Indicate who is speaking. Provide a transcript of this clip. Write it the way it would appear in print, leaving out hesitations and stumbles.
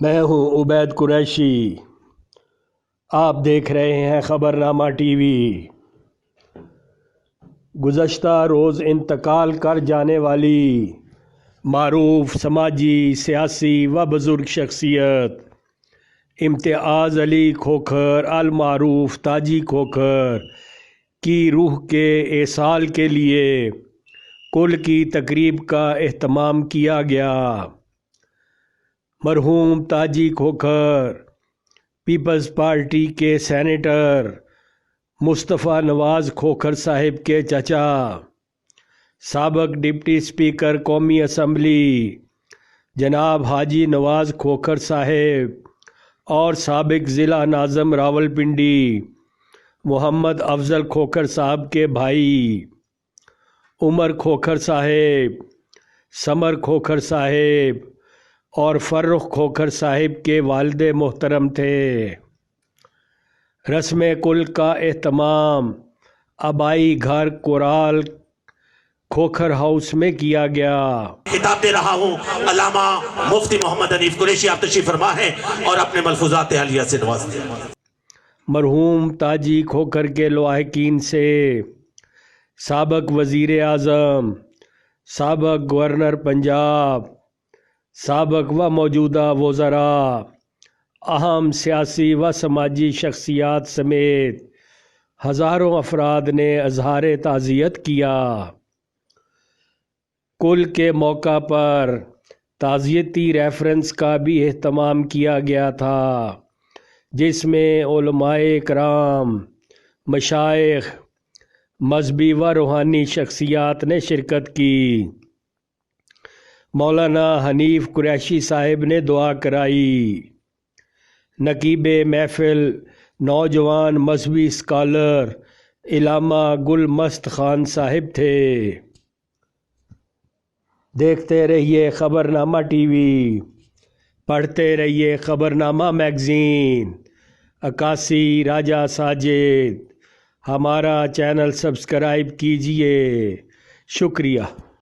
Speaker 1: میں ہوں عبید قریشی، آپ دیکھ رہے ہیں خبرنامہ ٹی وی۔ گزشتہ روز انتقال کر جانے والی معروف سماجی، سیاسی و بزرگ شخصیت امتیاز علی کھوکھر المعروف تاجی کھوکھر کی روح کے ایصال کے لیے کل کی تقریب کا اہتمام کیا گیا۔ مرحوم تاجی کھوکھر پیپلز پارٹی کے سینیٹر مصطفیٰ نواز کھوکھر صاحب کے چچا، سابق ڈپٹی اسپیکر قومی اسمبلی جناب حاجی نواز کھوکھر صاحب اور سابق ضلع ناظم راولپنڈی محمد افضل کھوکھر صاحب کے بھائی عمر کھوکھر صاحب، سمر کھوکھر صاحب اور فرخ کھوکھر صاحب کے والد محترم تھے۔ رسم کل کا اہتمام آبائی گھر کورال کھوکھر ہاؤس میں کیا گیا۔
Speaker 2: خطاب دے رہا ہوں علامہ مفتی محمد حنیف قریشی، آپ تشریف فرما ہے اور اپنے ملفوظات عالیہ سے نوازتے ہیں۔
Speaker 1: مرحوم تاجی کھوکھر کے لواحقین سے سابق وزیر اعظم، سابق گورنر پنجاب، سابق و موجودہ وزراء، اہم سیاسی و سماجی شخصیات سمیت ہزاروں افراد نے اظہار تعزیت کیا۔ کل کے موقع پر تعزیتی ریفرنس کا بھی اہتمام کیا گیا تھا، جس میں علماء کرام، مشائخ، مذہبی و روحانی شخصیات نے شرکت کی۔ مولانا حنیف قریشی صاحب نے دعا کرائی۔ نقیب محفل نوجوان مذہبی اسکالر علامہ گل مست خان صاحب تھے۔ دیکھتے رہیے خبرنامہ ٹی وی، پڑھتے رہیے خبرنامہ میگزین۔ عکاسی راجہ ساجد، ہمارا چینل سبسکرائب کیجیے۔ شکریہ۔